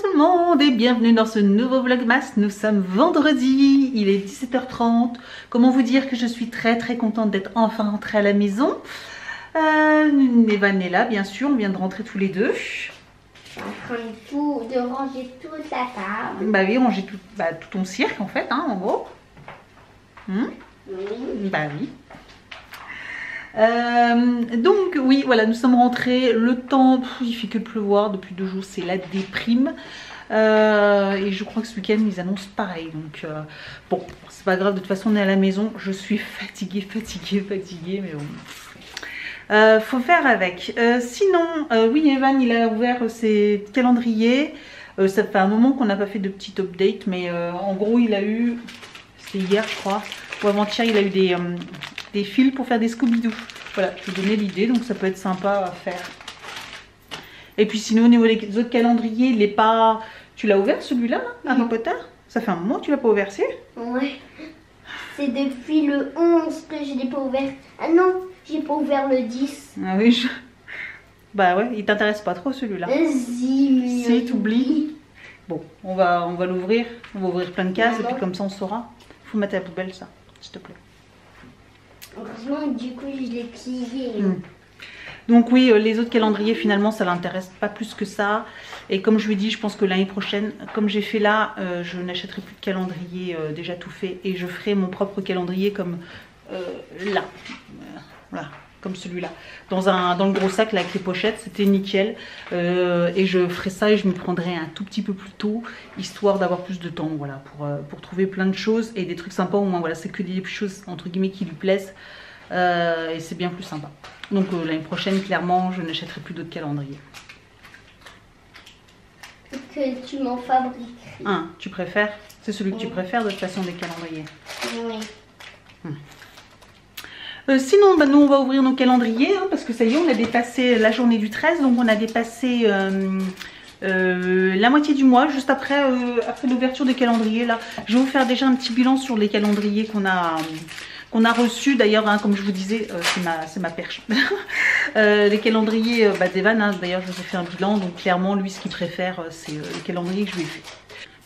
tout le monde et bienvenue dans ce nouveau Vlogmas. Nous sommes vendredi, il est 17h30. Comment vous dire que je suis très contente d'être enfin rentrée à la maison. Evan est là bien sûr, on vient de rentrer tous les deux. En train de ranger toute la table. Bah oui, ranger tout ton cirque en fait, hein, en gros. Oui. Bah oui. Donc oui, voilà, nous sommes rentrés. Le temps, il fait que pleuvoir depuis 2 jours, c'est la déprime. Et je crois que ce week-end ils annoncent pareil. Donc bon, c'est pas grave, de toute façon on est à la maison. Je suis fatiguée, mais bon. Faut faire avec. Sinon, oui, Evan il a ouvert ses calendriers. Ça fait un moment qu'on n'a pas fait de petit update, mais en gros il a eu, c'était hier je crois, ou avant-hier, il a eu des fils pour faire des Scooby-Doo. Voilà, je vais donner l'idée, donc ça peut être sympa à faire. Et puis sinon au niveau des autres calendriers, il est pas... Tu l'as ouvert celui-là, Harry Potter? Ça fait un moment que tu l'as pas ouvert, Ouais. C'est depuis le 11 que je l'ai pas ouvert. Ah non, j'ai pas ouvert le 10. Ah oui, bah ouais, il t'intéresse pas trop celui-là. Si, t'oublies. Bon, on va l'ouvrir. On va ouvrir plein de cases et puis comme ça on saura. Faut mettre à la poubelle ça, s'il te plaît. Heureusement, du coup, je l'ai plié. Donc oui, les autres calendriers, finalement, ça l'intéresse pas plus que ça. Et comme je lui ai dit, je pense que l'année prochaine, comme j'ai fait là, je n'achèterai plus de calendrier déjà tout fait. Et je ferai mon propre calendrier comme là. Voilà, comme celui-là. Dans le gros sac, là, avec les pochettes, c'était nickel. Et je ferai ça et je me prendrai un tout petit peu plus tôt, histoire d'avoir plus de temps, voilà, pour trouver plein de choses et des trucs sympas. Au moins, voilà, c'est que des choses, entre guillemets, qui lui plaisent. Et c'est bien plus sympa. Donc l'année prochaine, clairement, je n'achèterai plus d'autres calendriers. Que tu m'en fabriques. Tu préfères? C'est celui que tu préfères de toute façon des calendriers? Oui. Sinon, bah, nous on va ouvrir nos calendriers hein, parce que ça y est, on a dépassé la journée du 13, donc on a dépassé la moitié du mois, juste après l'ouverture des calendriers. Là, je vais vous faire déjà un petit bilan sur les calendriers qu'on a reçus. D'ailleurs, hein, comme je vous disais, c'est ma perche. Les calendriers d'Evan, hein, d'ailleurs, je vous ai fait un bilan. Donc clairement, lui, ce qu'il préfère, c'est les calendriers que je lui ai fait.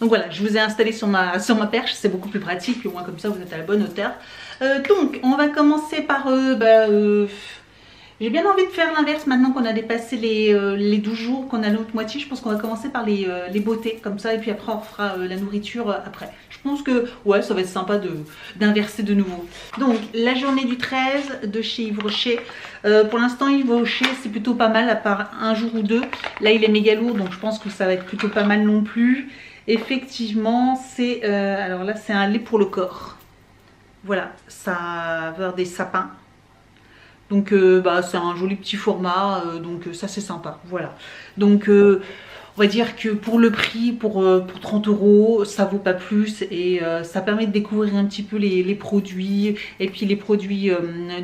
Donc voilà, je vous ai installé sur ma perche, c'est beaucoup plus pratique, au moins comme ça vous êtes à la bonne hauteur. Donc on va commencer par... j'ai bien envie de faire l'inverse maintenant qu'on a dépassé les 12 jours, qu'on a l'autre moitié. Je pense qu'on va commencer par les beautés comme ça et puis après on fera la nourriture après. Je pense que ouais, ça va être sympa d'inverser de nouveau. Donc la journée du 13 de chez Yves Rocher. Pour l'instant Yves Rocher c'est plutôt pas mal à part un jour ou deux. Là il est méga lourd donc je pense que ça va être plutôt pas mal non plus. Effectivement c'est alors là c'est un lait pour le corps. Voilà, ça va avoir des sapins. Donc c'est un joli petit format, donc ça c'est sympa, voilà. Donc on va dire que pour le prix, pour 30 €, ça vaut pas plus et ça permet de découvrir un petit peu les produits et puis les produits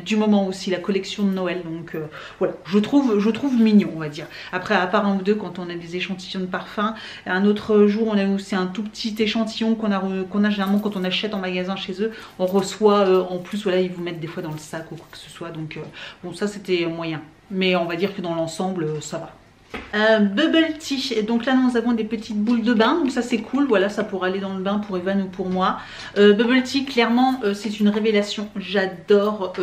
du moment aussi, la collection de Noël. Donc voilà, je trouve mignon on va dire. Après à part un ou deux quand on a des échantillons de parfum, un autre jour on a aussi un tout petit échantillon qu'on a généralement quand on achète en magasin chez eux. On reçoit en plus, voilà, ils vous mettent des fois dans le sac ou quoi que ce soit. Donc bon ça c'était moyen. Mais on va dire que dans l'ensemble ça va. Bubble tea, et donc là nous avons des petites boules de bain, donc ça c'est cool, voilà, ça pourra aller dans le bain pour Evan ou pour moi. Bubble tea, clairement c'est une révélation, j'adore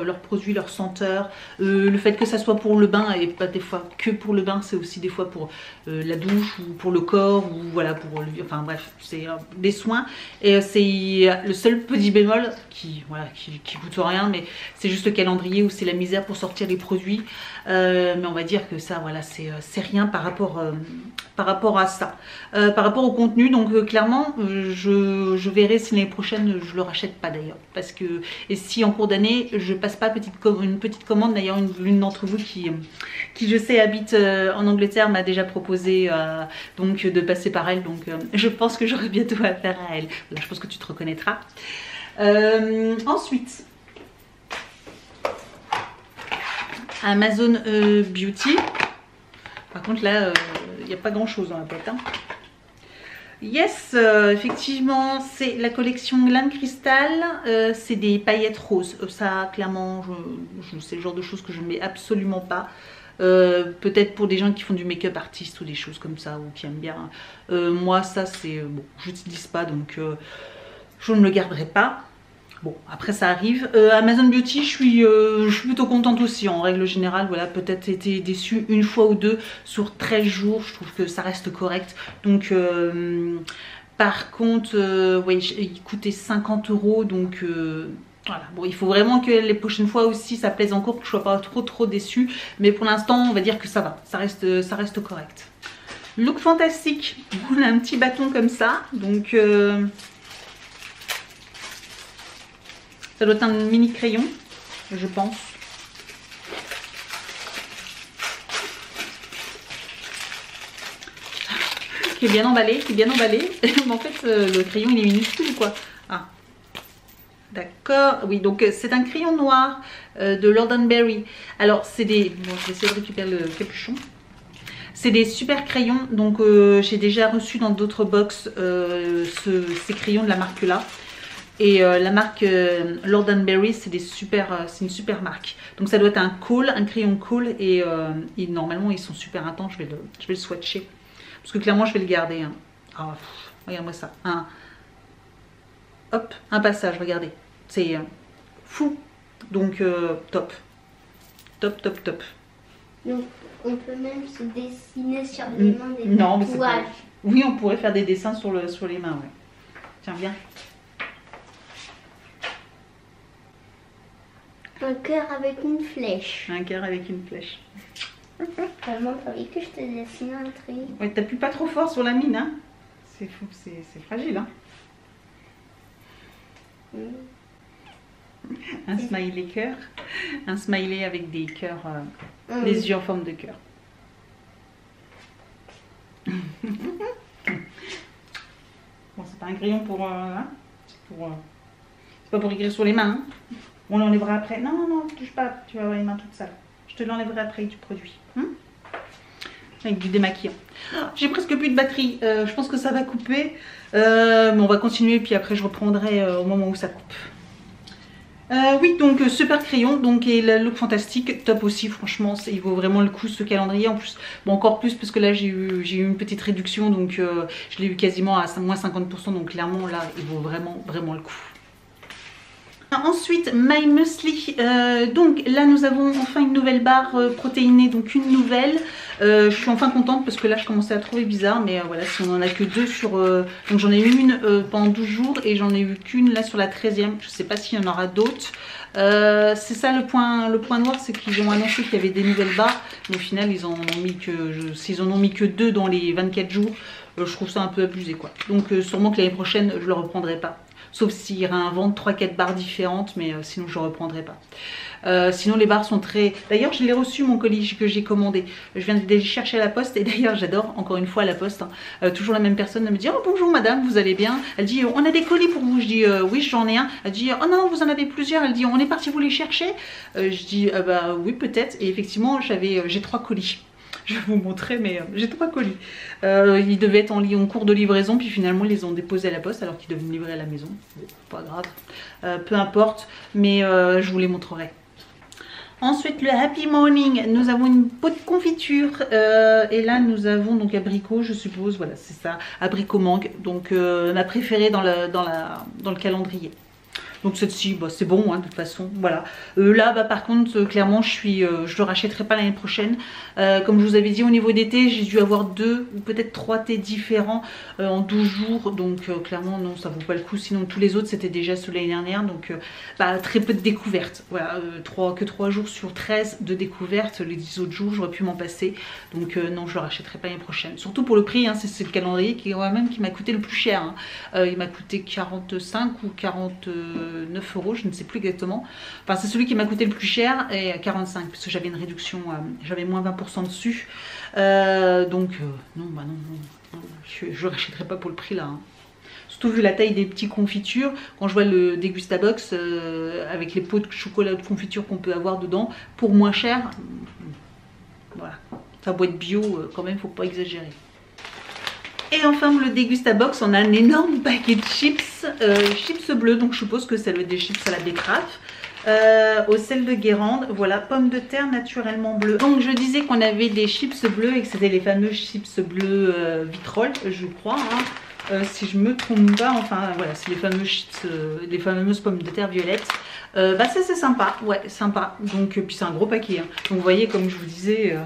leurs produits, leurs senteurs, le fait que ça soit pour le bain et pas des fois que pour le bain, c'est aussi des fois pour la douche ou pour le corps ou voilà pour le, enfin bref, c'est des soins. Et c'est le seul petit bémol qui coûte rien, mais c'est juste le calendrier où c'est la misère pour sortir les produits. Mais on va dire que ça voilà c'est rien par rapport à ça. Par rapport au contenu, donc clairement je verrai si l'année prochaine je le rachète pas d'ailleurs, parce que et si en cours d'année je passe pas une petite commande. D'ailleurs l'une d'entre vous qui je sais habite en Angleterre m'a déjà proposé donc de passer par elle, donc je pense que j'aurai bientôt affaire à elle. Là, je pense que tu te reconnaîtras. Ensuite Amazon Beauty. Par contre là il n'y a pas grand chose dans la boîte hein. Yes, effectivement c'est la collection Glam Crystal, c'est des paillettes roses. Ça clairement c'est le genre de choses que je ne mets absolument pas. Peut-être pour des gens qui font du make-up artiste ou des choses comme ça, ou qui aiment bien. Moi, ça, c'est bon, je n'utilise pas, donc je ne le garderai pas. Bon, après ça arrive. Amazon Beauty, je suis plutôt contente aussi. En règle générale, voilà, peut-être été déçue une fois ou deux sur 13 jours. Je trouve que ça reste correct. Donc, par contre, ouais, il coûtait 50 €. Donc, voilà. Bon, il faut vraiment que les prochaines fois aussi, ça plaise encore, que je ne sois pas trop déçue. Mais pour l'instant, on va dire que ça va. Ça reste correct. Look fantastique. On a un petit bâton comme ça. Donc... ça doit être un mini crayon, je pense. Qui est bien emballé, Mais en fait, le crayon, il est minuscule ou quoi? Ah, d'accord. Oui, donc c'est un crayon noir de Lord & Berry. Alors, c'est des... Bon, je vais essayer de récupérer le capuchon. C'est des super crayons. Donc, j'ai déjà reçu dans d'autres box ces crayons de la marque là. Et la marque Lord & Berry, c'est une super marque. Donc ça doit être un crayon cool et normalement ils sont super intenses. Je vais le swatcher parce que clairement je vais le garder. Hein. Oh, regarde-moi ça. Hop, un passage, regardez. C'est fou. Donc top. Top. Donc on peut même se dessiner sur les mains des non, tatouages. Oui, on pourrait faire des dessins sur les mains. Ouais. Tiens, viens. Un cœur avec une flèche. Un cœur avec une flèche. Vraiment, il fallait que je te dessine un truc. Ouais, t'appuies pas trop fort sur la mine, hein. C'est fou, c'est fragile, hein. Un smiley cœur. Un smiley avec des cœurs, des yeux en forme de cœur. Bon, c'est pas un crayon pour... hein, c'est pas pour écrire sur les mains, hein. On l'enlèvera après. Non, touche pas, tu vas avoir les mains toutes sales. Je te l'enlèverai après du produit. Avec du démaquillant. J'ai presque plus de batterie. Je pense que ça va couper. Mais on va continuer, puis après je reprendrai au moment où ça coupe. Oui, donc super crayon, donc et le look fantastique, top aussi, franchement, il vaut vraiment le coup ce calendrier. En plus, bon, encore plus parce que là j'ai eu une petite réduction, donc je l'ai eu quasiment à moins 50%, donc clairement là il vaut vraiment le coup. Ensuite, My Muesli, donc là nous avons enfin une nouvelle barre protéinée, donc une nouvelle. Je suis enfin contente parce que là je commençais à trouver bizarre, mais voilà, si on en a que deux sur... donc j'en ai eu une pendant 12 jours et j'en ai eu qu'une là sur la 13e, je sais pas s'il y en aura d'autres. C'est ça le point noir, c'est qu'ils ont annoncé qu'il y avait des nouvelles barres, mais au final ils en ont mis que... S'ils en ont mis que 2 dans les 24 jours, je trouve ça un peu abusé quoi. Donc sûrement que l'année prochaine je le reprendrai pas. Sauf s'il réinvente 3-4 barres différentes, mais sinon je ne reprendrai pas. Sinon les barres sont très... D'ailleurs je l'ai reçu mon colis que j'ai commandé. Je viens de les chercher à la poste et d'ailleurs j'adore encore une fois à la poste. Hein, toujours la même personne, elle me dit « Oh bonjour madame, vous allez bien ?» Elle dit « On a des colis pour vous ». Je dis « Oui j'en ai un ». Elle dit « Oh non vous en avez plusieurs ». Elle dit « On est parti vous les chercher ?» Je dis bah oui peut-être. Et effectivement j'ai 3 colis. Je vais vous montrer, mais j'ai 3 colis. Ils devaient être en cours de livraison, puis finalement ils les ont déposés à la poste alors qu'ils devaient me livrer à la maison. Bon, pas grave, peu importe, mais je vous les montrerai. Ensuite, le Happy Morning, nous avons une pot de confiture et là nous avons donc abricot, je suppose, voilà c'est ça, abricot mangue, donc ma préférée dans le calendrier. Donc celle-ci, bah, c'est bon hein, de toute façon, voilà. Là, bah, par contre, clairement, je le rachèterai pas l'année prochaine. Comme je vous avais dit, au niveau des thés, j'ai dû avoir 2 ou peut-être 3 thés différents en 12 jours. Donc clairement, non, ça vaut pas le coup. Sinon, tous les autres, c'était déjà ceux de l'année dernière. Donc bah, très peu de découvertes. Voilà, que 3 jours sur 13 de découvertes. Les 10 autres jours, j'aurais pu m'en passer. Donc non, je le rachèterai pas l'année prochaine. Surtout pour le prix, hein, c'est le calendrier qui m'a coûté le plus cher. Hein. Il m'a coûté 45 ou 49 €, je ne sais plus exactement. Enfin, c'est celui qui m'a coûté le plus cher et 45 parce que j'avais une réduction, j'avais moins 20% dessus. Donc, non, bah non, je ne rachèterai pas pour le prix là. Hein. Surtout vu la taille des petits confitures, quand je vois le Degustabox avec les pots de chocolat de confiture qu'on peut avoir dedans, pour moins cher, voilà. Ça doit être bio quand même, faut pas exagérer. Et enfin le Degustabox, on a un énorme paquet de chips, chips bleus, donc je suppose que ça doit être des chips à la betterave. au sel de Guérande. Voilà, pommes de terre naturellement bleues. Donc je disais qu'on avait des chips bleus et que c'était les fameux chips bleus vitrolles, je crois. Hein. Si je me trompe pas, enfin voilà, c'est les fameux chips, les fameuses pommes de terre violettes. Bah ça c'est sympa, ouais, sympa. Donc puis c'est un gros paquet. Hein. Donc vous voyez, comme je vous disais.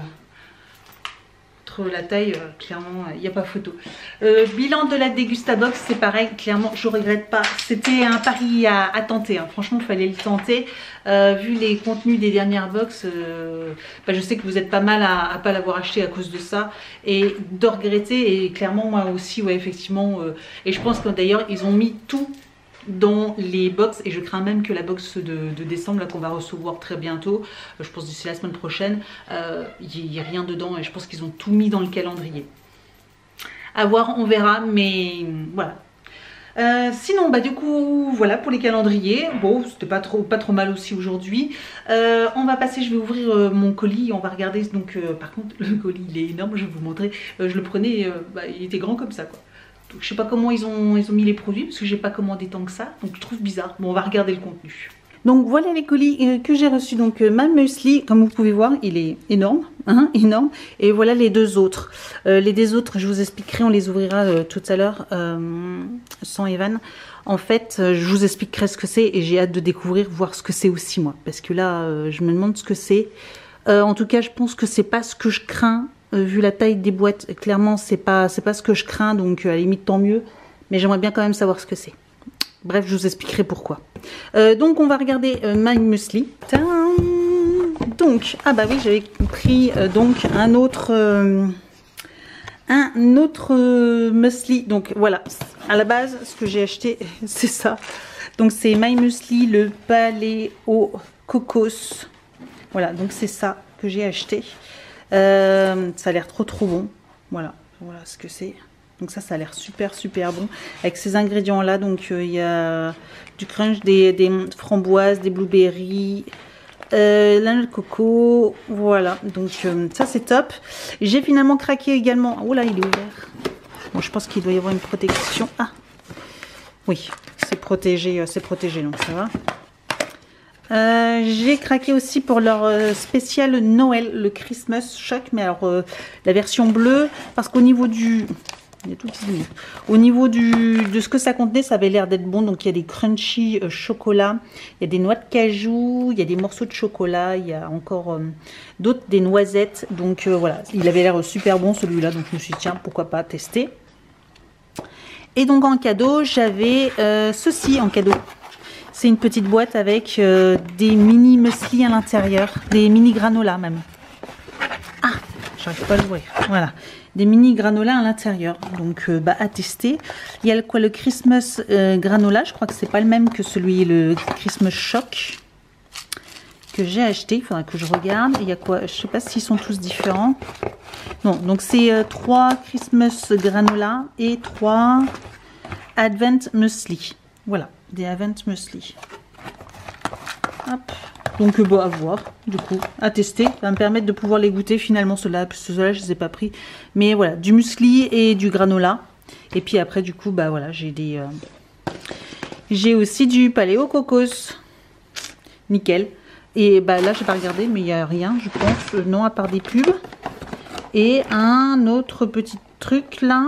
La taille, clairement, il n'y a pas photo. Bilan de la Dégustabox, c'est pareil, clairement, je regrette pas. C'était un pari à tenter, hein. Franchement, il fallait le tenter. Vu les contenus des dernières box, bah, je sais que vous êtes pas mal à pas l'avoir acheté à cause de ça. Et de regretter, et clairement, moi aussi, ouais, effectivement. Et je pense que d'ailleurs, ils ont mis tout dans les box, et je crains même que la box de décembre là qu'on va recevoir très bientôt, je pense d'ici la semaine prochaine, il n'y a rien dedans et je pense qu'ils ont tout mis dans le calendrier. À voir, on verra, mais voilà. Sinon bah du coup voilà pour les calendriers. Bon, c'était pas trop mal aussi aujourd'hui. On va passer, je vais ouvrir mon colis, on va regarder. Donc par contre le colis il est énorme, je vais vous montrer. Je le prenais, bah, il était grand comme ça quoi. Donc, je sais pas comment ils ont mis les produits parce que j'ai pas commandé tant que ça, donc je trouve bizarre. Bon, on va regarder le contenu. Donc voilà les colis que j'ai reçus. Donc ma muesli, comme vous pouvez voir, il est énorme, hein, énorme. Et voilà les deux autres. Les deux autres, je vous expliquerai, on les ouvrira tout à l'heure sans Evan. En fait, je vous expliquerai ce que c'est et j'ai hâte de découvrir, voir ce que c'est aussi moi. Parce que là, je me demande ce que c'est. En tout cas, je pense que c'est pas ce que je crains. Vu la taille des boîtes, clairement c'est pas ce que je crains, donc à la limite tant mieux, mais j'aimerais bien quand même savoir ce que c'est. Bref, je vous expliquerai pourquoi. Donc on va regarder My Muesli. Donc, ah bah oui, j'avais pris donc un autre muesli. Donc voilà, à la base ce que j'ai acheté c'est ça. Donc c'est My Muesli, le paléo cocos. Voilà, donc c'est ça que j'ai acheté. Ça a l'air trop bon. Voilà ce que c'est. Donc ça a l'air super bon avec ces ingrédients là. Donc il y a du crunch, des framboises, des blueberries, la noix de coco. Voilà, donc ça c'est top. J'ai finalement craqué également. Oh là, il est ouvert. Bon, je pense qu'il doit y avoir une protection. Ah oui, c'est protégé, donc ça va. J'ai craqué aussi pour leur spécial Noël, le Christmas Shock, mais alors la version bleue, parce qu'au niveau du... Il y a tout petit bout. Au niveau de ce que ça contenait, ça avait l'air d'être bon. Donc il y a des crunchy chocolat, il y a des noix de cajou, il y a des morceaux de chocolat, il y a encore d'autres, des noisettes. Donc voilà, il avait l'air super bon celui-là, donc je me suis dit tiens, pourquoi pas tester. Et donc en cadeau, j'avais ceci en cadeau. C'est une petite boîte avec des mini muesli à l'intérieur, des mini granola même. Ah, j'arrive pas à l'ouvrir. Voilà, des mini granola à l'intérieur. Donc bah, à tester. Il y a le Christmas granola. Je crois que c'est pas le même que le Christmas Shock que j'ai acheté. Il faudra que je regarde. Il y a quoi? Je sais pas s'ils sont tous différents. Non, donc c'est 3 Christmas granola et 3 Advent muesli. Voilà, des Advent muesli. Hop. Donc bon, à voir, du coup, à tester. Ça va me permettre de pouvoir les goûter finalement, ceux-là, parce que ceux-là, je ne les ai pas pris. Mais voilà, du muesli et du granola. Et puis après, du coup, bah voilà, j'ai des... J'ai aussi du paléo cocos. Nickel. Et bah là, je n'ai pas regardé, mais il n'y a rien, je pense. Non, à part des pubs. Et un autre petit truc là.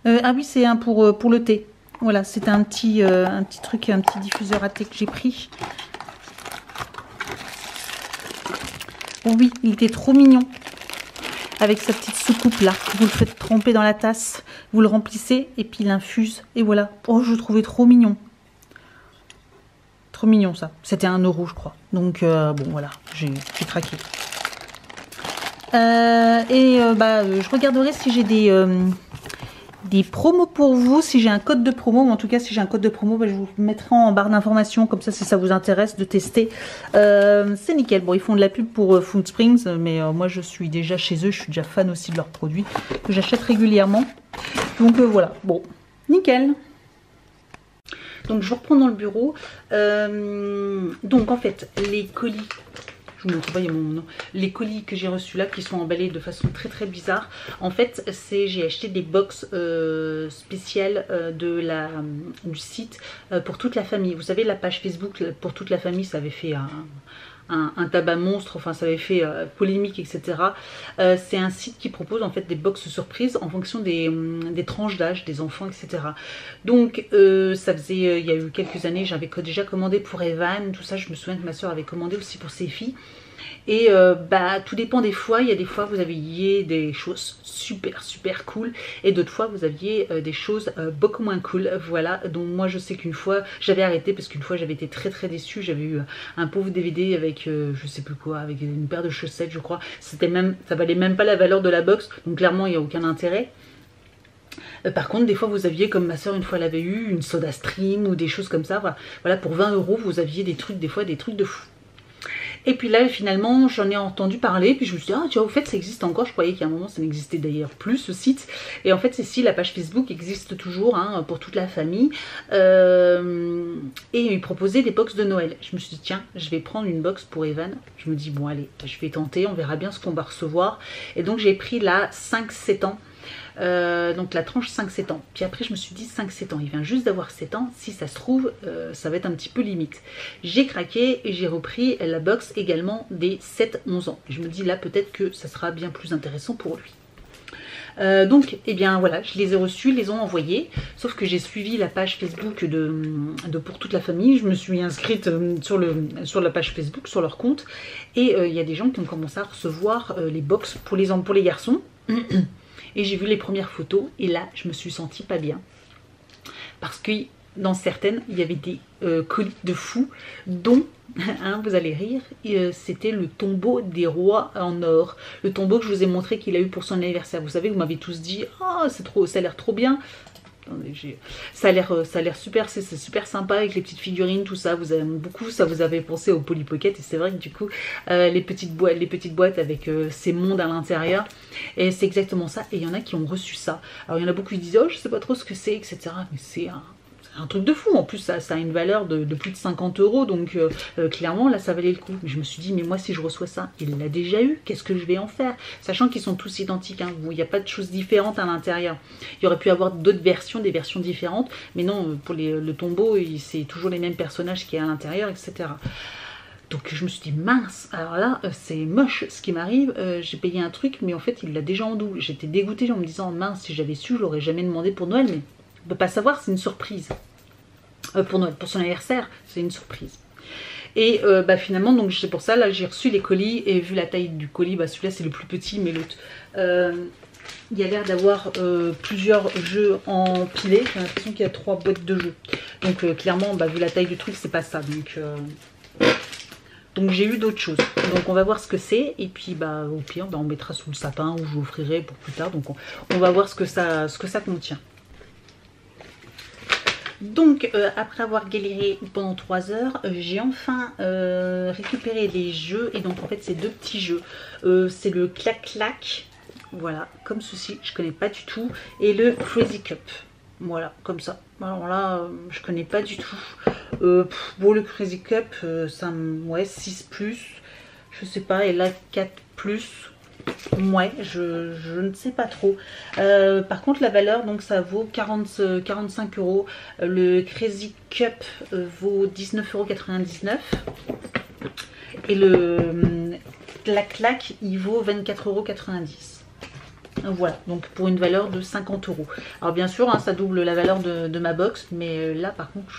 Ah oui, c'est un pour le thé. Voilà, c'était un petit truc, un petit diffuseur à thé que j'ai pris. Oh oui, il était trop mignon. Avec sa petite soucoupe là. Vous le faites tremper dans la tasse, vous le remplissez et puis il infuse. Et voilà. Oh, je le trouvais trop mignon. Trop mignon ça. C'était 1 € je crois. Donc bon voilà, j'ai craqué. Je regarderai si j'ai des promos pour vous, si j'ai un code de promo, ou en tout cas si j'ai un code de promo, bah, je vous le mettrai en barre d'informations, comme ça si ça vous intéresse de tester. C'est nickel. Bon, ils font de la pub pour Food Springs, mais moi je suis déjà chez eux, je suis déjà fan aussi de leurs produits, que j'achète régulièrement. Donc voilà, bon, nickel. Donc je reprends dans le bureau. Donc en fait, les colis, je vous montre pas, il y a mon nom. Les colis que j'ai reçus là, qui sont emballés de façon très très bizarre. En fait, j'ai acheté des box spéciales du site pour toute la famille. Vous savez, la page Facebook pour toute la famille, ça avait fait un tabac monstre, enfin ça avait fait polémique, etc. C'est un site qui propose en fait des box surprises en fonction des tranches d'âge des enfants, etc. Donc ça faisait, il y a eu quelques années, j'avais déjà commandé pour Evan, tout ça, je me souviens que ma soeur avait commandé aussi pour ses filles. Et tout dépend des fois, il y a des fois vous aviez des choses super cool et d'autres fois vous aviez des choses beaucoup moins cool, voilà. Donc moi je sais qu'une fois j'avais arrêté parce qu'une fois j'avais été très déçue, j'avais eu un pauvre DVD avec je sais plus quoi, avec une paire de chaussettes je crois, ça valait même pas la valeur de la box, donc clairement il n'y a aucun intérêt. Par contre, des fois, vous aviez, comme ma soeur une fois l'avait eu, une Soda Stream ou des choses comme ça. Voilà, pour 20 €, vous aviez des trucs, des fois, des trucs de fou. Et puis là, finalement, j'en ai entendu parler, puis je me suis dit, ah, tu vois, au fait, ça existe encore. Je croyais qu'à un moment, ça n'existait d'ailleurs plus, ce site. Et en fait, c'est si, la page Facebook existe toujours, hein, pour toute la famille. Et ils proposaient des box de Noël. Je me suis dit, tiens, je vais prendre une box pour Evan. Je me dis, bon, allez, je vais tenter, on verra bien ce qu'on va recevoir. Et donc, j'ai pris la 5-7 ans. Donc la tranche 5-7 ans. Puis après je me suis dit 5-7 ans, il vient juste d'avoir 7 ans, si ça se trouve ça va être un petit peu limite. J'ai craqué et j'ai repris la box également des 7-11 ans. Je me dis là peut-être que ça sera bien plus intéressant pour lui. Donc eh bien voilà, je les ai reçus, ils les ont envoyés, sauf que j'ai suivi la page Facebook de pour toute la famille. Je me suis inscrite sur la page Facebook, sur leur compte, et il y a des gens qui ont commencé à recevoir les box pour les garçons. Et j'ai vu les premières photos et là je me suis sentie pas bien, parce que dans certaines il y avait des colis de fous, dont hein, vous allez rire, c'était le tombeau des rois en or, le tombeau que je vous ai montré qu'il a eu pour son anniversaire. Vous savez, vous m'avez tous dit oh, ça a l'air trop bien. Attendez, ça a l'air super, c'est super sympa avec les petites figurines, tout ça. Vous avez beaucoup, ça vous avez pensé au Polly Pocket, et c'est vrai que du coup les petites boîtes avec ces mondes à l'intérieur, et c'est exactement ça. Et il y en a qui ont reçu ça. Alors il y en a beaucoup qui disent oh je sais pas trop ce que c'est, etc. Mais c'est un truc de fou. En plus ça a une valeur de plus de 50 €, donc clairement là ça valait le coup. Mais je me suis dit mais moi si je reçois ça, il l'a déjà eu, qu'est-ce que je vais en faire, sachant qu'ils sont tous identiques, hein. Il n'y a pas de choses différentes à l'intérieur. Il y aurait pu avoir d'autres versions, des versions différentes, mais non, pour le tombeau c'est toujours les mêmes personnages qui est à l'intérieur, etc. Donc je me suis dit mince, alors là c'est moche ce qui m'arrive, j'ai payé un truc mais en fait il l'a déjà en double. J'étais dégoûtée en me disant mince, si j'avais su je l'aurais jamais demandé pour Noël, mais on peut pas savoir, c'est une surprise. Pour Noël, pour son anniversaire, c'est une surprise. Et finalement, donc c'est pour ça, là j'ai reçu les colis, et vu la taille du colis, celui-là c'est le plus petit, mais l'autre, il y a l'air d'avoir plusieurs jeux empilés. J'ai l'impression qu'il y a 3 boîtes de jeux. Donc clairement, vu la taille du truc, c'est pas ça. Donc j'ai eu d'autres choses. Donc on va voir ce que c'est, et puis au pire, on mettra sous le sapin, ou je vous offrirai pour plus tard. Donc on va voir ce que ça contient. Donc après avoir galéré pendant 3 heures, j'ai enfin récupéré les jeux. Et donc en fait c'est 2 petits jeux. C'est le clac-clac, voilà, comme ceci, je connais pas du tout. Et le Crazy Cup, voilà, comme ça. Alors là, je connais pas du tout. Bon, le Crazy Cup, ça, ouais, 6+, je sais pas, et là 4+. Ouais, je ne sais pas trop. Par contre la valeur, donc ça vaut 45 €. Le Crazy Cup vaut 19,99 €. Et le clac-clac il vaut 24,90 €. Voilà, donc pour une valeur de 50 €. Alors bien sûr, hein, ça double la valeur de ma box, mais là par contre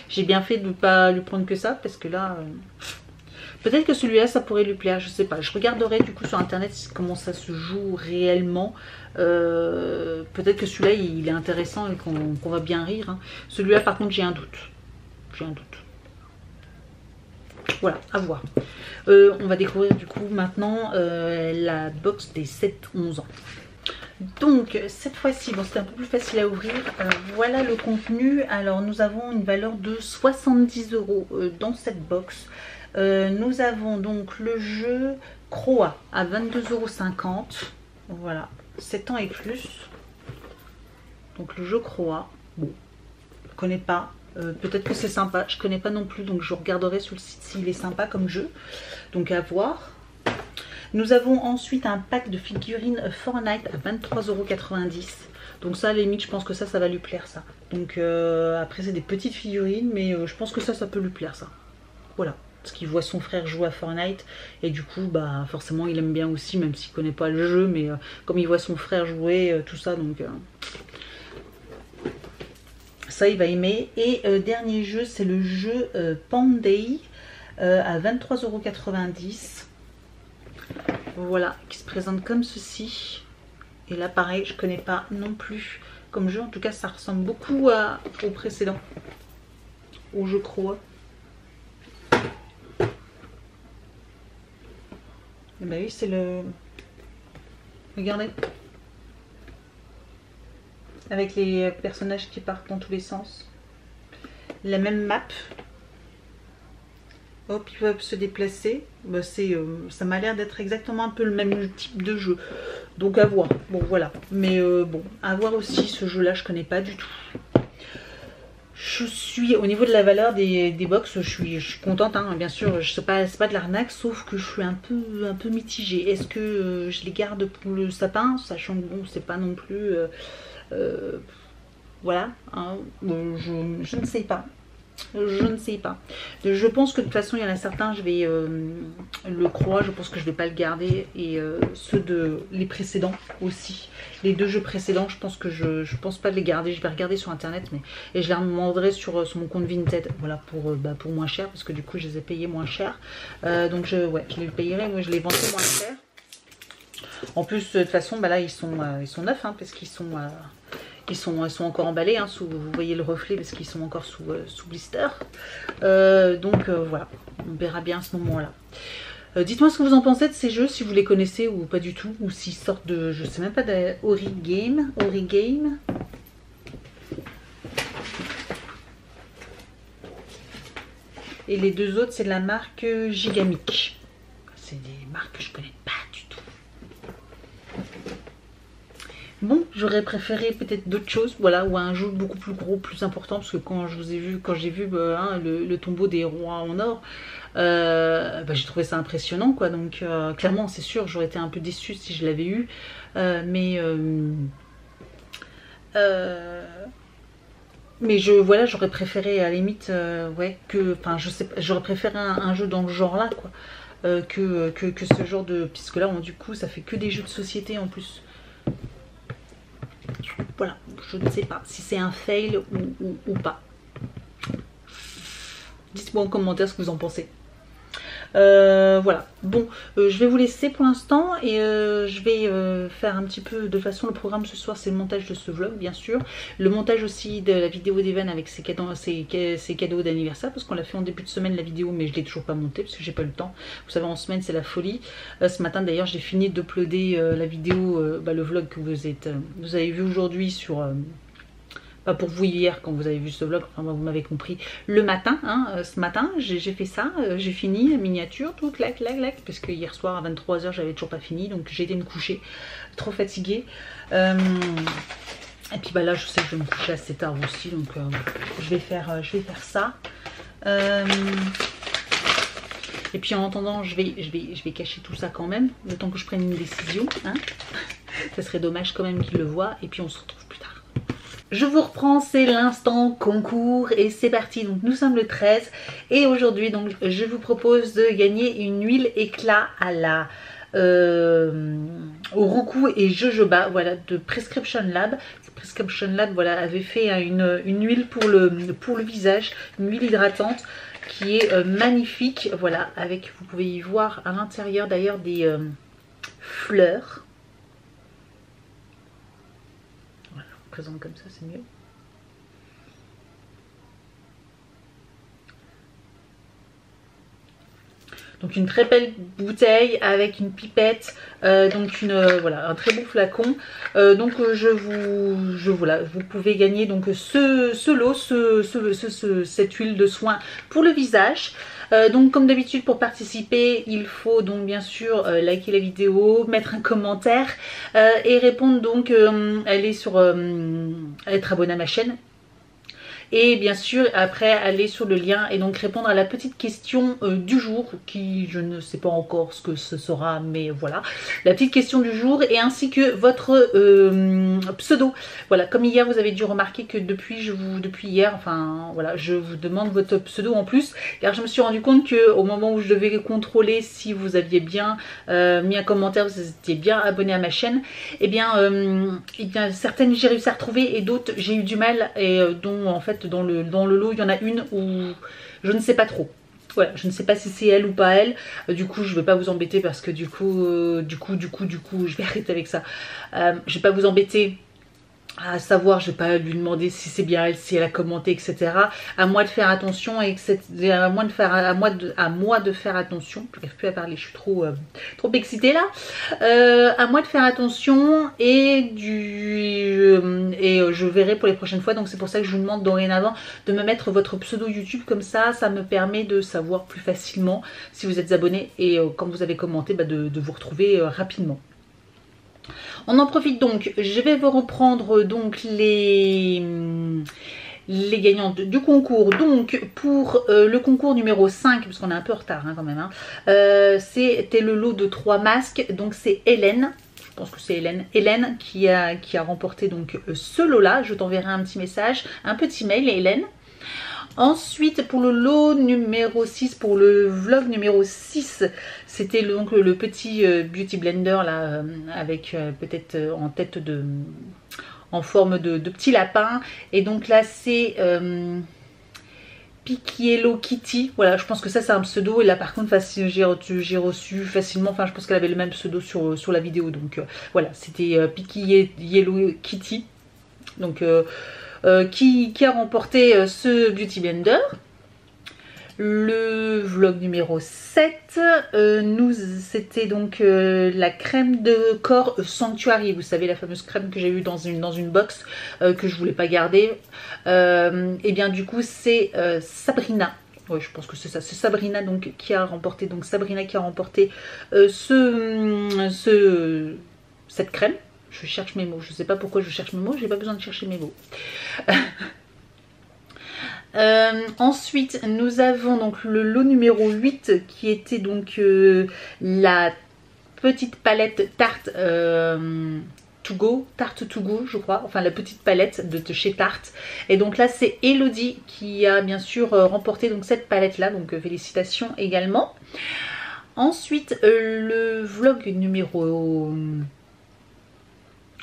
j'ai bien fait de ne pas lui prendre que ça, parce que là... peut-être que celui-là, ça pourrait lui plaire, je sais pas. Je regarderai du coup sur internet comment ça se joue réellement. Peut-être que celui-là, il est intéressant et qu'on va bien rire, hein. Celui-là, par contre, j'ai un doute. J'ai un doute. Voilà, à voir. On va découvrir du coup maintenant la box des 7-11 ans. Donc cette fois-ci, bon, c'était un peu plus facile à ouvrir. Voilà le contenu. Alors nous avons une valeur de 70 € dans cette box. Nous avons donc le jeu Croa à 22,50 €. Voilà, 7 ans et plus. Donc le jeu Croa, bon, je ne connais pas. Peut-être que c'est sympa, je connais pas non plus, donc je regarderai sur le site s'il est sympa comme jeu. Donc à voir. Nous avons ensuite un pack de figurines Fortnite à 23,90 €. Donc ça, à la limite, je pense que ça va lui plaire, ça. Donc après, c'est des petites figurines, mais je pense que ça peut lui plaire, ça. Voilà. Parce qu'il voit son frère jouer à Fortnite. Et du coup, bah forcément, il aime bien aussi, même s'il connaît pas le jeu. Mais comme il voit son frère jouer, tout ça, donc... ça, il va aimer. Et dernier jeu, c'est le jeu Panday à 23,90 €. Voilà, qui se présente comme ceci. Et là, pareil, je connais pas non plus comme jeu. En tout cas, ça ressemble beaucoup au précédent. Au jeu croix. Et bah oui, c'est le... Regardez. Avec les personnages qui partent dans tous les sens. La même map. Hop, ils peuvent se déplacer. Bah, ça m'a l'air d'être exactement un peu le même type de jeu. Donc à voir. Bon, voilà. Mais bon, à voir aussi, ce jeu-là, je connais pas du tout. Je suis, au niveau de la valeur des box, je suis contente, hein, bien sûr. C'est pas de l'arnaque, sauf que je suis un peu mitigée. Est-ce que je les garde pour le sapin, sachant que bon, c'est pas non plus... voilà, hein, je ne sais pas. Je ne sais pas. Je pense que de toute façon, il y en a certains, je vais le croix, je pense que je vais pas le garder. Et ceux les précédents aussi. Les deux jeux précédents, je pense que je pense pas de les garder. Je vais regarder sur internet, et je les redemanderai sur mon compte Vinted. Voilà, pour moins cher, parce que du coup, je les ai payés moins cher. Donc je les payerai, moi je les vendrai moins cher. En plus, de toute façon, bah là, ils sont neufs, hein, parce qu'ils sont... Ils sont encore emballés, hein, vous voyez le reflet parce qu'ils sont encore sous blister. Donc voilà, on verra bien à ce moment-là. Dites-moi ce que vous en pensez de ces jeux, si vous les connaissez ou pas du tout, ou s'ils sortent de, je sais même pas, d'Origame. Et les deux autres, c'est de la marque Gigamic. C'est des marques que je connais pas du tout. Bon, j'aurais préféré peut-être d'autres choses, voilà, ou un jeu beaucoup plus gros, plus important, parce que quand j'ai vu hein, le tombeau des rois en or, bah, j'ai trouvé ça impressionnant, quoi. Donc clairement, c'est sûr, j'aurais été un peu déçue si je l'avais eu, mais voilà, j'aurais préféré à la limite, ouais, enfin, je sais pas, j'aurais préféré un jeu dans le genre là, quoi, que ce genre de, puisque là, du coup, ça fait que des jeux de société en plus. Voilà, je ne sais pas si c'est un fail ou pas. Dites-moi en commentaire ce que vous en pensez. Voilà, bon, je vais vous laisser pour l'instant et je vais faire un petit peu de façon le programme ce soir, c'est le montage de ce vlog bien sûr, le montage aussi de la vidéo d'Evan avec ses cadeaux d'anniversaire, parce qu'on l'a fait en début de semaine la vidéo, mais je l'ai toujours pas montée parce que j'ai pas eu le temps. Vous savez, en semaine c'est la folie. Ce matin d'ailleurs j'ai fini d'uploader la vidéo, le vlog que vous avez vu aujourd'hui sur... pas pour vous hier quand vous avez vu ce vlog, enfin vous m'avez compris, le matin, hein, ce matin j'ai fait ça, j'ai fini la miniature, tout clac, parce que hier soir à 23 h j'avais toujours pas fini, donc j'ai été me coucher, trop fatiguée. Et puis bah là je sais que je vais me coucher assez tard aussi, donc je vais faire ça. Et puis en attendant je vais cacher tout ça quand même, le temps que je prenne une décision, hein. Ça serait dommage quand même qu'il le voit, et puis on se retrouve plus tard. Je vous reprends, c'est l'instant concours et c'est parti. Donc nous sommes le 13 et aujourd'hui donc je vous propose de gagner une huile éclat à la Roku et Jojoba, voilà, de Prescription Lab. Prescription Lab, voilà, avait fait une huile pour le visage, une huile hydratante qui est magnifique, voilà, avec, vous pouvez y voir à l'intérieur d'ailleurs des fleurs. Présente comme ça, c'est mieux. Donc une très belle bouteille avec une pipette, donc voilà, un très beau flacon. Donc voilà, vous pouvez gagner donc ce lot, cette huile de soin pour le visage. Donc comme d'habitude, pour participer il faut donc bien sûr liker la vidéo, mettre un commentaire et répondre donc, être abonné à ma chaîne Et bien sûr après aller sur le lien et donc répondre à la petite question du jour, qui je ne sais pas encore ce que ce sera, mais voilà, la petite question du jour, et ainsi que votre pseudo. Voilà, comme hier vous avez dû remarquer que depuis hier, enfin voilà, je vous demande votre pseudo en plus, car je me suis rendu compte que au moment où je devais contrôler si vous aviez bien mis un commentaire, vous étiez bien abonné à ma chaîne, et bien certaines j'ai réussi à retrouver et d'autres j'ai eu du mal, et dont en fait dans le lot il y en a une où je ne sais pas trop. Voilà, je ne sais pas si c'est elle ou pas elle. Du coup, je ne vais pas vous embêter parce que du coup, je vais arrêter avec ça. Je ne vais pas vous embêter à savoir, je vais pas lui demander si c'est bien elle, si elle a commenté, etc. À moi de faire attention, et à moi de faire attention. Je n'arrive plus à parler, je suis trop excitée là. À moi de faire attention, et je verrai pour les prochaines fois. Donc c'est pour ça que je vous demande dorénavant de me mettre votre pseudo YouTube, comme ça me permet de savoir plus facilement si vous êtes abonné, et quand vous avez commenté, de vous retrouver rapidement. On en profite donc, je vais vous reprendre donc les gagnantes du concours. Donc pour le concours numéro 5, parce qu'on est un peu en retard quand même, c'était le lot de 3 masques, donc c'est Hélène. Je pense que c'est Hélène qui a remporté donc ce lot là. Je t'enverrai un petit message, un petit mail, Hélène. Ensuite pour le lot numéro 6, pour le vlog numéro 6, c'était donc le petit beauty blender là, avec peut-être en tête en forme de petit lapin. Et donc là c'est Pikiello Kitty. Voilà, je pense que ça c'est un pseudo, et là par contre j'ai reçu facilement, enfin je pense qu'elle avait le même pseudo sur la vidéo. Donc voilà, c'était Pikiello Kitty. Donc qui a remporté ce beauty blender. Le vlog numéro 7, c'était donc la crème de corps Sanctuary. Vous savez, la fameuse crème que j'ai eue dans une box que je voulais pas garder. Et bien du coup c'est Sabrina. Oui, je pense que c'est ça, c'est Sabrina donc qui a remporté. Donc Sabrina qui a remporté cette crème. Je cherche mes mots, je sais pas pourquoi je cherche mes mots, j'ai pas besoin de chercher mes mots. Ensuite nous avons donc le lot numéro 8 qui était donc la petite palette Tarte To Go, Tarte To Go je crois, enfin la petite palette de chez Tarte. Et donc là c'est Elodie qui a bien sûr remporté donc cette palette là, donc félicitations également. Ensuite le vlog numéro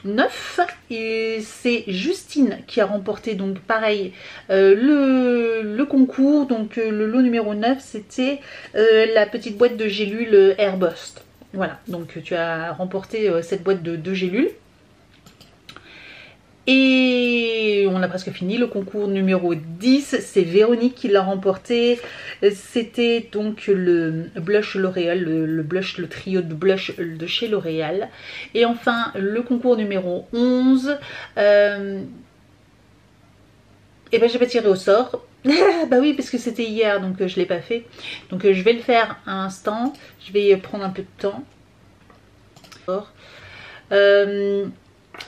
9, et c'est Justine qui a remporté donc pareil le concours. Donc le lot numéro 9 c'était la petite boîte de gélules Airburst. Voilà, donc tu as remporté cette boîte de gélules. Et on a presque fini. Le concours numéro 10, c'est Véronique qui l'a remporté. C'était donc le blush L'Oréal, le trio de blush de chez L'Oréal. Et enfin le concours numéro 11, et ben j'ai pas tiré au sort. Bah oui, parce que c'était hier, donc je l'ai pas fait. Donc je vais le faire à l'instant. Je vais prendre un peu de temps.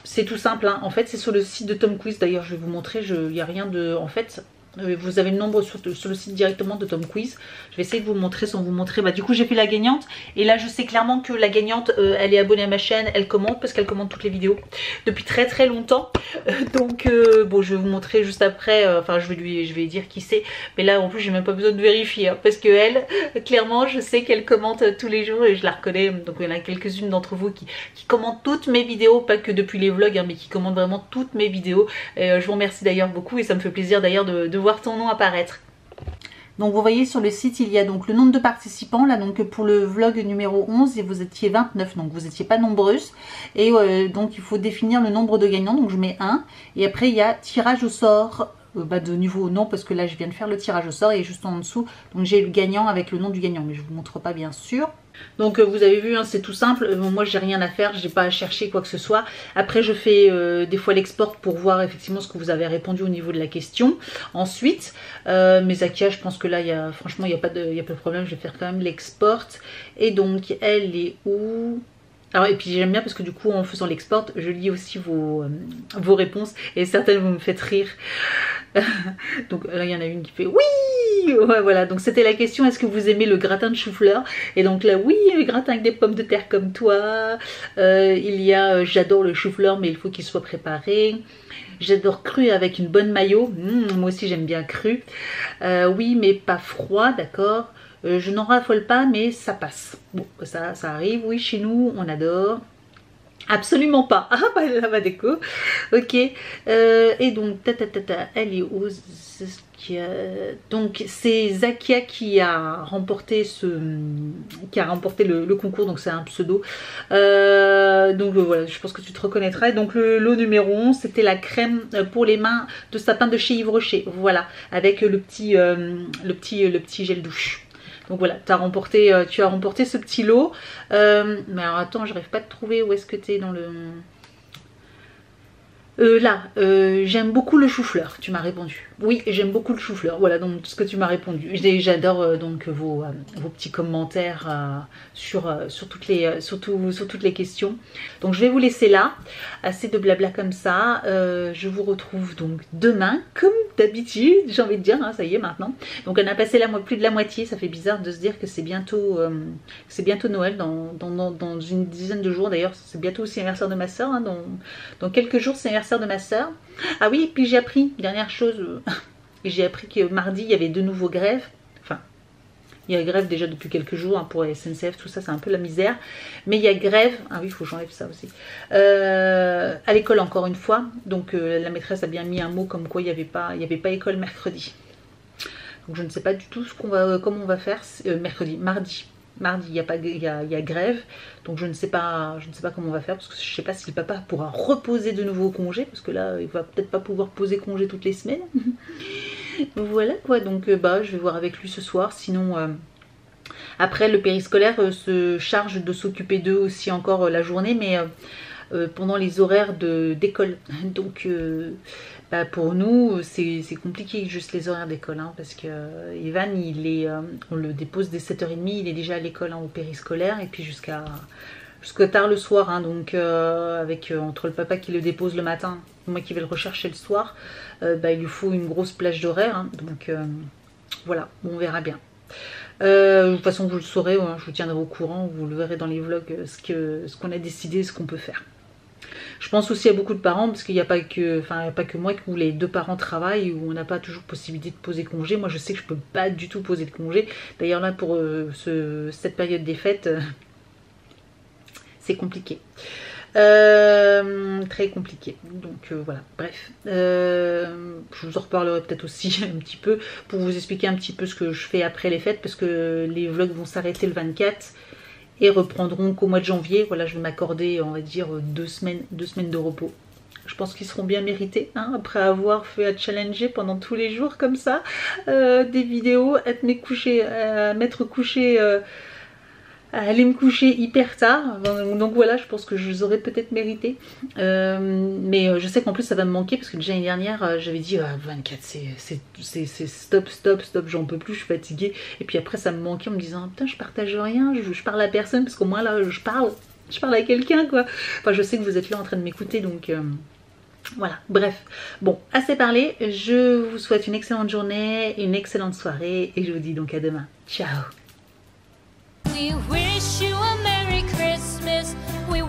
C'est tout simple, hein. En fait c'est sur le site de Tom Quiz. D'ailleurs je vais vous montrer, il n'y a rien de... En fait vous avez le nombre sur le site directement de Tom Quiz. Je vais essayer de vous montrer sans vous montrer. Bah du coup j'ai fait la gagnante, et là je sais clairement que la gagnante elle est abonnée à ma chaîne, elle commente, parce qu'elle commente toutes les vidéos depuis très longtemps. Donc bon, je vais vous montrer juste après, enfin je vais lui dire qui c'est, mais là en plus j'ai même pas besoin de vérifier, hein, parce que elle clairement je sais qu'elle commente tous les jours et je la reconnais. Donc il y en a quelques-unes d'entre vous qui commentent toutes mes vidéos, pas que depuis les vlogs, hein, mais qui commentent vraiment toutes mes vidéos. Et je vous remercie d'ailleurs beaucoup, et ça me fait plaisir d'ailleurs de voir ton nom apparaître. Donc vous voyez sur le site il y a donc le nombre de participants là, donc pour le vlog numéro 11 et vous étiez 29, donc vous n'étiez pas nombreuses, et donc il faut définir le nombre de gagnants. Donc je mets 1, et après il y a tirage au sort de niveau non, parce que là je viens de faire le tirage au sort, et juste en dessous donc j'ai le gagnant avec le nom du gagnant, mais je vous montre pas bien sûr. Donc vous avez vu, hein, c'est tout simple. Moi j'ai rien à faire, j'ai pas à chercher quoi que ce soit. Après je fais des fois l'export pour voir effectivement ce que vous avez répondu au niveau de la question. Ensuite mes Akia, je pense que là franchement il n'y a pas de problème. Je vais faire quand même l'export. Et donc elle est où? Alors, et puis j'aime bien parce que du coup en faisant l'export je lis aussi vos réponses, et certaines vous me faites rire. Donc là il y en a une qui fait oui, ouais, voilà, donc c'était la question, est-ce que vous aimez le gratin de chou-fleur? Et donc là oui, le gratin avec des pommes de terre comme toi. Il y a j'adore le chou-fleur mais il faut qu'il soit préparé. J'adore cru avec une bonne mayo. Moi aussi j'aime bien cru. Oui mais pas froid, d'accord. Je n'en raffole pas mais ça passe. Bon ça arrive, oui chez nous on adore. Absolument pas. Ah bah là va déco. Ok. Et donc elle est où donc c'est Zakia qui a remporté le concours, donc c'est un pseudo. Donc voilà, je pense que tu te reconnaîtras. Et donc le lot numéro 11 c'était la crème pour les mains de sapin de chez Yves Rocher. Voilà, avec le petit gel douche. Donc voilà, tu as remporté ce petit lot. Mais alors attends, j'arrive pas à te trouver où est-ce que tu es dans le... j'aime beaucoup le chou-fleur, tu m'as répondu. Oui, j'aime beaucoup le chou-fleur, voilà donc ce que tu m'as répondu. J'adore donc vos petits commentaires sur toutes les questions. Donc je vais vous laisser là, assez de blabla comme ça. Je vous retrouve donc demain, comme d'habitude, j'ai envie de dire, hein, ça y est maintenant. Donc on a passé plus de la moitié, ça fait bizarre de se dire que c'est bientôt Noël, dans une dizaine de jours d'ailleurs, c'est bientôt aussi l'anniversaire de ma soeur, hein, dans quelques jours c'est l'anniversaire de ma soeur. Ah oui, puis j'ai appris, dernière chose, j'ai appris que mardi il y avait de nouveau grève. Enfin, il y a grève déjà depuis quelques jours hein, pour la SNCF, tout ça c'est un peu la misère. Mais il y a grève, ah oui il faut que j'enlève ça aussi, à l'école encore une fois. Donc la maîtresse a bien mis un mot comme quoi il n'y avait pas école mercredi. Donc je ne sais pas du tout comment on va faire mardi. Mardi, il y a grève, donc je ne sais pas comment on va faire, parce que je ne sais pas si le papa pourra reposer de nouveau congé, parce que là, il va peut-être pas pouvoir poser congé toutes les semaines. Voilà quoi, donc je vais voir avec lui ce soir, sinon après le périscolaire se charge de s'occuper d'eux aussi encore la journée, mais pendant les horaires d'école. Donc pour nous c'est compliqué juste les horaires d'école hein, parce que Evan on le dépose dès 7h30, il est déjà à l'école hein, au périscolaire et puis jusqu'à tard le soir hein, donc entre le papa qui le dépose le matin, moi qui vais le rechercher le soir, il lui faut une grosse plage d'horaire hein, donc voilà, on verra bien. De toute façon vous le saurez, hein, je vous tiendrai au courant, vous le verrez dans les vlogs ce qu'on a décidé, ce qu'on peut faire. Je pense aussi à beaucoup de parents parce qu'il n'y a pas que moi où les deux parents travaillent, où on n'a pas toujours possibilité de poser congé. Moi je sais que je peux pas du tout poser de congé. D'ailleurs là pour cette période des fêtes, c'est compliqué. Très compliqué. Donc voilà, bref. Je vous en reparlerai peut-être aussi un petit peu pour vous expliquer un petit peu ce que je fais après les fêtes parce que les vlogs vont s'arrêter le 24. Et reprendront qu'au mois de janvier. Voilà, je vais m'accorder, on va dire, 2 semaines de repos. Je pense qu'ils seront bien mérités, hein, après avoir fait à challenger pendant tous les jours comme ça, des vidéos, m'être couché, aller me coucher hyper tard. Donc voilà, je pense que je les aurais peut-être mérité. Mais je sais qu'en plus ça va me manquer parce que déjà l'année dernière j'avais dit 24 c'est stop, j'en peux plus, je suis fatiguée. Et puis après ça me manquait en me disant putain je partage rien, je parle à personne parce qu'au moins là je parle à quelqu'un quoi. Enfin je sais que vous êtes là en train de m'écouter donc voilà, bref. Bon, assez parlé, je vous souhaite une excellente journée, une excellente soirée et je vous dis donc à demain. Ciao. We wish you a Merry Christmas. We